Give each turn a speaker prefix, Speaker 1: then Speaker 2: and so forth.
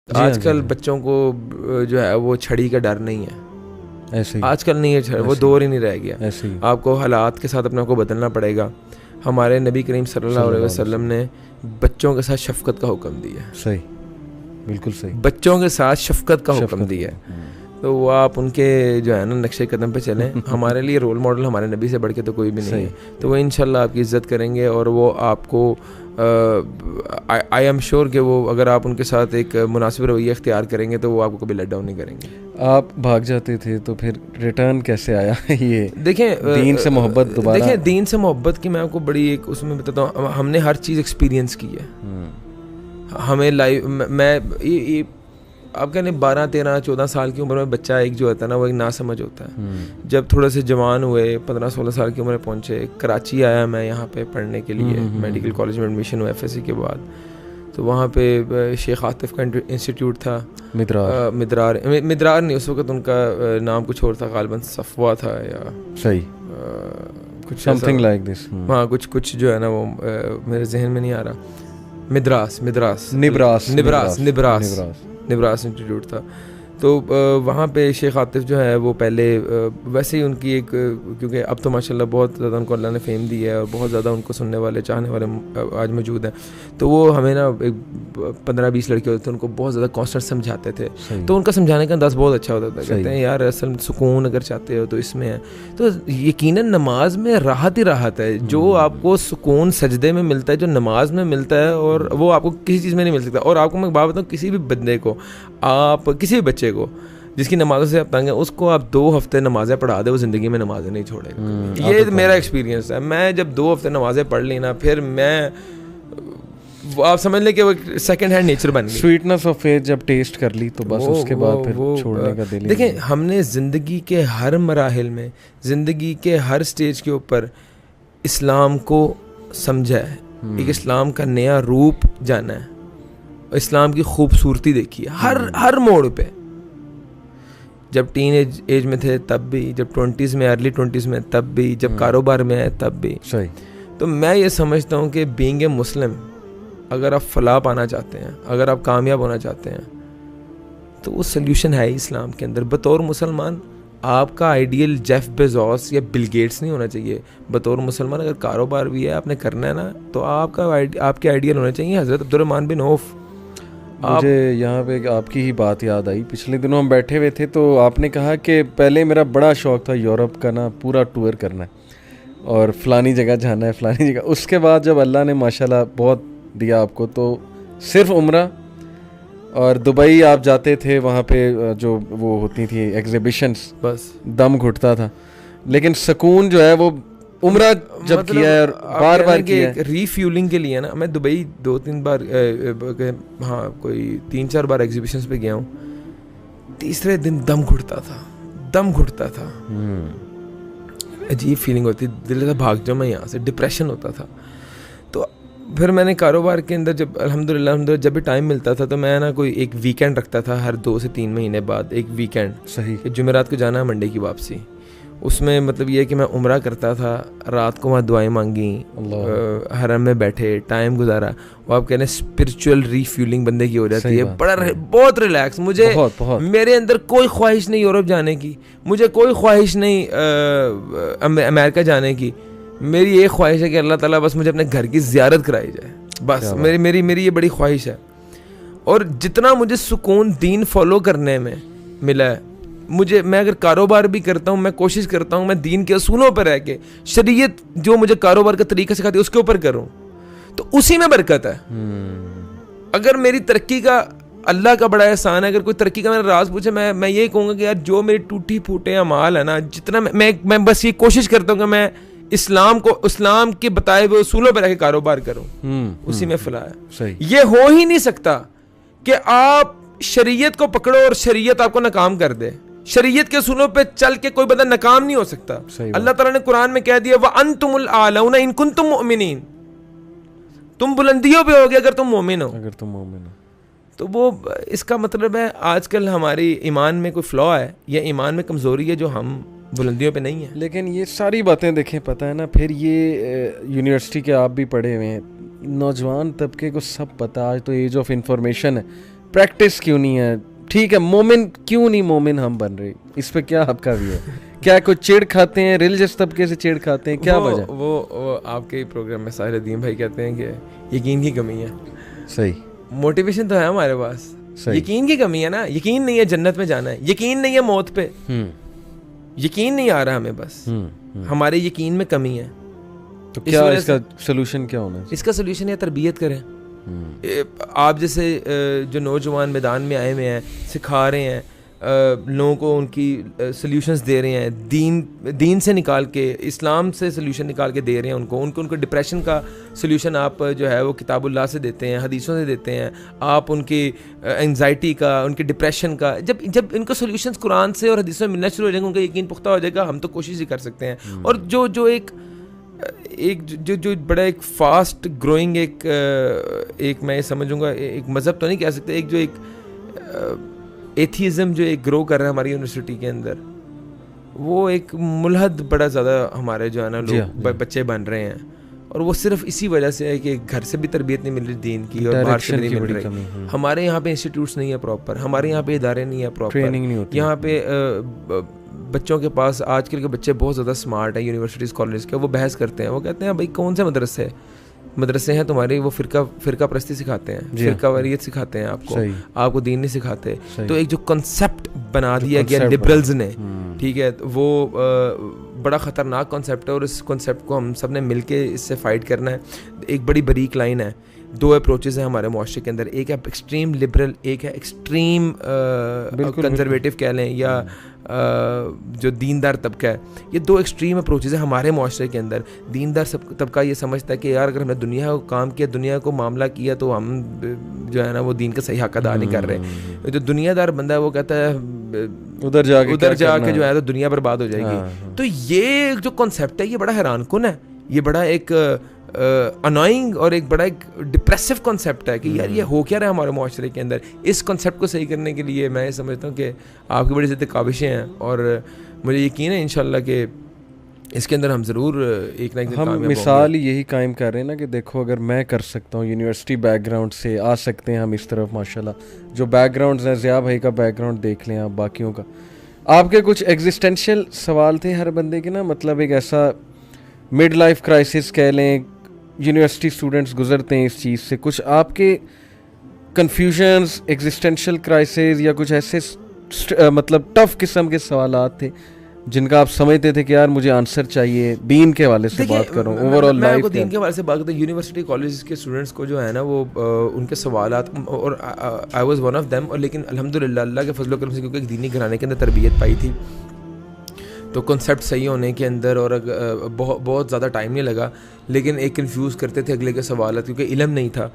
Speaker 1: آج کل بچوں کو جو ہے وہ چھڑی کا ڈر نہیں ہے,
Speaker 2: ایسے ہی
Speaker 1: آج کل نہیں ہے, وہ دور ہی نہیں رہ گیا.
Speaker 2: ایسے ہی
Speaker 1: آپ کو حالات کے ساتھ اپنے آپ کو بدلنا پڑے گا. ہمارے نبی کریم صلی اللہ علیہ وسلم نے بچوں کے ساتھ شفقت کا حکم دیا ہے.
Speaker 2: صحیح, بالکل صحیح,
Speaker 1: بچوں کے ساتھ شفقت کا حکم دیا ہے. تو وہ آپ ان کے جو ہے نا نقشے قدم پہ چلیں. ہمارے لیے رول ماڈل ہمارے نبی سے بڑھ کے تو کوئی بھی نہیں ہے. تو وہ انشاءاللہ آپ کی عزت کریں گے, اور وہ آپ کو آئی ایم شیور کہ وہ اگر آپ ان کے ساتھ ایک مناسب رویہ اختیار کریں گے تو وہ آپ کو کبھی لیٹ ڈاؤن نہیں کریں گے.
Speaker 2: آپ بھاگ جاتے تھے تو پھر ریٹرن کیسے آیا؟ یہ
Speaker 1: دیکھیں
Speaker 2: دین سے محبت دوبارہ,
Speaker 1: دیکھیں دین سے محبت کی میں آپ کو بڑی ایک اس میں بتاتا ہوں. ہم نے ہر چیز ایکسپیرینس کی ہے. ہمیں لائف میں آپ کہنے 12 13 14 سال کی عمر میں بچہ ایک جو ہوتا ہے نا وہ ایک ناسمجھ ہوتا ہے. جب تھوڑے سے جوان ہوئے 15 16 سال کی عمر میں پہنچے, کراچی آیا میں یہاں پہ پڑھنے کے لیے, میڈیکل کالج میں ایڈمیشن ہوا FSC کے بعد. تو وہاں پہ شیخ عاطف کا انسٹیٹیوٹ تھا, مدرار نہیں, اس وقت ان کا نام کچھ اور تھا, غالباً صفوہ تھا یا
Speaker 2: صحیح
Speaker 1: کچھ
Speaker 2: سمتھنگ لائک دس.
Speaker 1: ہاں کچھ جو ہے نا وہ میرے ذہن میں نہیں آ رہا. نبراس انسٹیٹیوٹ تھا. تو وہاں پہ شیخ عاطف جو ہے وہ پہلے ویسے ہی ان کی ایک, کیونکہ اب تو ماشاءاللہ بہت زیادہ ان کو اللہ نے فیم دی ہے اور بہت زیادہ ان کو سننے والے چاہنے والے آج موجود ہیں. تو وہ ہمیں نا 15-20 لڑکے ہوتے تھے, ان کو بہت زیادہ کانسیپٹ سمجھاتے تھے. تو ان کا سمجھانے کا انداز بہت اچھا ہوتا تھا. کہتے ہیں یار اصل سکون اگر چاہتے ہو تو اس میں ہے. تو یقیناً نماز میں راحت ہی راحت ہے. جو آپ کو سکون سجدے میں ملتا ہے, جو نماز میں ملتا ہے, اور وہ آپ کو کسی چیز میں نہیں مل سکتا. اور آپ کو میں بات بتاؤں, کسی بھی بندے کو آپ, کسی بھی بچے کو جس کی نمازوں سے آپ تنگ ہیں, اس کو آپ 2 ہفتے نمازیں پڑھا دے, وہ زندگی میں نمازیں نہیں چھوڑے گا. یہ میرا ایکسپیرینس ہے. میں جب 2 ہفتے نمازیں پڑھ لی نا, پھر میں, آپ سمجھ لیں کہ وہ سیکنڈ ہینڈ نیچر بن گئی.
Speaker 2: سویٹنس آف فیتھ جب ٹیسٹ کر لی تو بس اس کے بعد پھر چھوڑنے کا دل.
Speaker 1: دیکھیں ہم نے زندگی کے ہر مراحل میں, زندگی کے ہر سٹیج کے اوپر اسلام کو سمجھا ہے, ایک اسلام کا نیا روپ جانا ہے, اسلام کی خوبصورتی دیکھی ہے ہر موڑ پہ. جب ٹین ایج میں تھے تب بھی, جب 20s میں, ارلی 20s میں تب بھی, جب کاروبار میں ہے تب بھی.
Speaker 2: صحیح.
Speaker 1: تو میں یہ سمجھتا ہوں کہ بینگ اے مسلم, اگر آپ فلاح پانا چاہتے ہیں, اگر آپ کامیاب ہونا چاہتے ہیں, تو وہ سلیوشن ہے اسلام کے اندر. بطور مسلمان آپ کا آئیڈیل جیف بیزوس یا بل گیٹس نہیں ہونا چاہیے. بطور مسلمان اگر کاروبار بھی ہے, آپ نے کرنا ہے نا, تو آپ کے آئیڈیل ہونے چاہیے حضرت عبدالرحمن بن عوف.
Speaker 2: مجھے یہاں پہ آپ کی ہی بات یاد آئی. پچھلے دنوں ہم بیٹھے ہوئے تھے تو آپ نے کہا کہ پہلے میرا بڑا شوق تھا یورپ کا نا پورا ٹور کرنا ہے اور فلانی جگہ جانا ہے, فلانی جگہ. اس کے بعد جب اللہ نے ماشاءاللہ بہت دیا آپ کو, تو صرف عمرہ اور دبئی آپ جاتے تھے, وہاں پہ جو وہ ہوتی تھی ایگزیبیشنس, بس دم گھٹتا تھا. لیکن سکون جو ہے وہ عمرہ جب کیا ہے اور بار بار کیا ہے,
Speaker 1: ری فیولنگ کے لیے نا. میں دبئی 2-3 بار, ہاں کوئی 3-4 بار ایگزیبیشنز پہ گیا ہوں. تیسرے دن دم گھٹتا تھا. عجیب فیلنگ ہوتی, دل سے بھاگ جاؤں میں یہاں سے, ڈپریشن ہوتا تھا. تو پھر میں نے کاروبار کے اندر جب الحمدللہ جب بھی ٹائم ملتا تھا تو میں نا کوئی ایک ویکینڈ رکھتا تھا ہر 2 سے 3 مہینے بعد, ایک ویکینڈ.
Speaker 2: صحیح.
Speaker 1: کہ جمعرات کو جانا ہے, منڈے کی واپسی. اس میں مطلب یہ ہے کہ میں عمرہ کرتا تھا, رات کو وہاں دعائیں مانگیں, حرم میں بیٹھے ٹائم گزارا. وہ آپ کہہ رہے ہیں اسپرچل ری فیولنگ بندے کی ہو جاتی ہے, بہت ریلیکس. مجھے میرے اندر کوئی خواہش نہیں یورپ جانے کی, مجھے کوئی خواہش نہیں امریکہ جانے کی. میری ایک خواہش ہے کہ اللہ تعالیٰ بس مجھے اپنے گھر کی زیارت کرائی جائے, بس میری یہ بڑی خواہش ہے. اور جتنا مجھے سکون دین فالو کرنے میں ملا ہے, میں اگر کاروبار بھی کرتا ہوں, میں کوشش کرتا ہوں میں دین کے اصولوں پر رہ کے, شریعت جو مجھے کاروبار کا طریقہ سکھاتی ہے اس کے اوپر کروں, تو اسی میں برکت ہے. اگر میری ترقی کا اللہ کا بڑا احسان ہے, اگر کوئی ترقی کا میرا راز پوچھے, میں یہی کہوں گا کہ یار جو میری ٹوٹی پھوٹے اعمال ہے نا, جتنا میں بس یہ کوشش کرتا ہوں کہ میں اسلام کے بتائے ہوئے اصولوں پر رہ کے کاروبار کروں, اسی میں فلاح ہے. یہ ہو ہی نہیں سکتا کہ آپ شریعت کو پکڑو اور شریعت آپ کو ناکام کر دے. شریعت کے اصولوں پہ چل کے کوئی بندہ ناکام نہیں ہو سکتا. اللہ تعالیٰ نے قرآن میں کہہ دیا وَأَنْتُمُ الْأَعْلَوْنَ إِن كُنتُم مُؤْمِنِينَ, تم بلندیوں پہ ہوگے اگر تم مومن ہو. تو وہ اس کا مطلب ہے آج کل ہماری ایمان میں کوئی فلا ہے یا ایمان میں کمزوری ہے جو ہم بلندیوں پہ نہیں ہے.
Speaker 2: لیکن یہ ساری باتیں دیکھیں, پتہ ہے نا, پھر یہ یونیورسٹی کے آپ بھی پڑھے ہوئے ہیں, نوجوان طبقے کو سب پتہ, آج تو ایج آف انفارمیشن ہے, پریکٹس کیوں نہیں ہے؟ ٹھیک ہے مومن کیوں نہیں مومن ہم بن رہے, اس پہ کیا آپ کا بھی ہے؟ کیا کوئی چیڑ کھاتے ہیں ریلیجس طبقے سے چیڑ کھاتے ہیں, کیا وجہ؟
Speaker 1: وہ آپ کے پروگرام میں ساحل الدین بھائی کہتے ہیں کہ یقین کی کمی ہے.
Speaker 2: صحیح,
Speaker 1: موٹیویشن تو ہے ہمارے پاس, یقین کی کمی ہے نا. یقین نہیں ہے جنت میں جانا ہے, یقین نہیں ہے موت پہ, یقین نہیں آ رہا ہمیں, بس ہمارے یقین میں کمی ہے.
Speaker 2: تو کیا اس کا سلوشن کیا ہونا ہے؟
Speaker 1: اس کا سلوشن ہے تربیت کریں. آپ جیسے جو نوجوان میدان میں آئے ہوئے ہیں, سکھا رہے ہیں لوگوں کو, ان کی سلیوشنز دے رہے ہیں, دین سے نکال کے, اسلام سے سلیوشن نکال کے دے رہے ہیں ان کو ڈپریشن کا سلیوشن آپ جو ہے وہ کتاب اللہ سے دیتے ہیں, حدیثوں سے دیتے ہیں. آپ ان کی انگزائٹی کا, ان کی ڈپریشن کا, جب ان کو سلیوشنز قرآن سے اور حدیثوں میں ملنا شروع ہو جائیں گے, ان کا یقین پختہ ہو جائے گا. ہم تو کوشش ہی کر سکتے ہیں. اور جو جو بڑا ایک فاسٹ گروئنگ ایک میں سمجھوں گا ایک مذہب تو نہیں کہہ سکتے, ایک جو ایک ایتھیزم جو ایک گرو کر رہا ہے ہماری یونیورسٹی کے اندر, وہ ایک ملحد بڑا زیادہ ہمارے جو ہے نا لوگ بچے بن رہے ہیں. اور وہ صرف اسی وجہ سے ہے کہ گھر سے بھی تربیت نہیں مل رہی دین کی, اور باہر سے نہیں مل رہی. ہمارے یہاں پہ انسٹیٹیوٹس نہیں ہے پراپر, ہمارے یہاں پہ ادارے نہیں ہیں پراپر. یہاں پہ بچوں کے پاس آج کل کے بچے بہت زیادہ اسمارٹ ہیں یونیورسٹیز کالج کے, وہ بحث کرتے ہیں, وہ کہتے ہیں بھائی کون سے مدرسے ہیں تمہارے, وہ فرقہ پرستی سکھاتے ہیں, فرقہ واریت سکھاتے ہیں آپ کو دین نہیں سکھاتے. تو ایک جو کنسیپٹ بنا دیا گیا لبرلز نے, ٹھیک ہے, وہ بڑا خطرناک کنسیپٹ ہے, اور اس کنسیپٹ کو ہم سب نے مل کے اس سے فائٹ کرنا ہے. ایک بڑی باریک لائن ہے, دو اپروچز ہیں ہمارے معاشرے کے اندر, ایک ہے ایکسٹریم لبرل, ایک ہے ایکسٹریم کنزرویٹو کہہ لیں, یا جو دیندار طبقہ ہے. یہ دو ایکسٹریم اپروچز ہیں ہمارے معاشرے کے اندر. دیندار طبقہ یہ سمجھتا ہے کہ یار اگر ہم نے دنیا کو کام کیا, دنیا کو معاملہ کیا, تو ہم جو ہے نا وہ دین کا صحیح حق ادا نہیں کر رہے. جو دنیا دار بندہ ہے وہ کہتا ہے ادھر جا کے جو ہے تو دنیا برباد ہو جائے گی. تو یہ جو کنسیپٹ ہے یہ بڑا حیران کن ہے, یہ بڑا ایک انوائنگ اور ایک بڑا ایک ڈپریسو کنسیپٹ ہے کہ یار یہ ہو کیا رہا ہے ہمارے معاشرے کے اندر. اس کنسیپٹ کو صحیح کرنے کے لیے میں سمجھتا ہوں کہ آپ کی بڑی زیادہ کاوشیں ہیں, اور مجھے یقین ہے انشاءاللہ کہ اس کے اندر ہم ضرور ایک نہ ایک دن کامیاب ہوں گے.
Speaker 2: ہم مثال یہی قائم کر رہے ہیں نا کہ دیکھو اگر میں کر سکتا ہوں, یونیورسٹی بیک گراؤنڈ سے آ سکتے ہیں ہم اس طرف, ماشاءاللہ جو بیک گراؤنڈز ہیں, ضیاء بھائی کا بیک گراؤنڈ دیکھ لیں آپ, باقیوں کا. آپ کے کچھ ایگزسٹینشیل سوال تھے ہر بندے کے نا, مطلب ایک ایسا مڈ لائف کرائسس کہہ لیں, یونیورسٹی اسٹوڈنٹس گزرتے ہیں اس چیز سے. کچھ آپ کے کنفیوژنس, ایگزسٹینشیل کرائسس, یا کچھ ایسے مطلب ٹف قسم کے سوالات تھے جن کا آپ سمجھتے تھے کہ یار مجھے آنسر چاہیے؟ دین کے حوالے سے بات کروں, اوور آل لائف.
Speaker 1: میں دین کے حوالے سے بات کرتا ہوں, یونیورسٹی کالجز کے اسٹوڈنٹس کو جو ہے نا وہ ان کے سوالات, اور I was one of them, اور لیکن الحمدللہ اللہ کے فضل و کرم سے کیونکہ ایک دینی گھرانے کے اندر تربیت پائی تھی, تو کنسیپٹ صحیح ہونے کے اندر اور بہت زیادہ ٹائم نہیں لگا, لیکن ایک کنفیوز کرتے تھے اگلے کے سوالات کیونکہ علم نہیں تھا.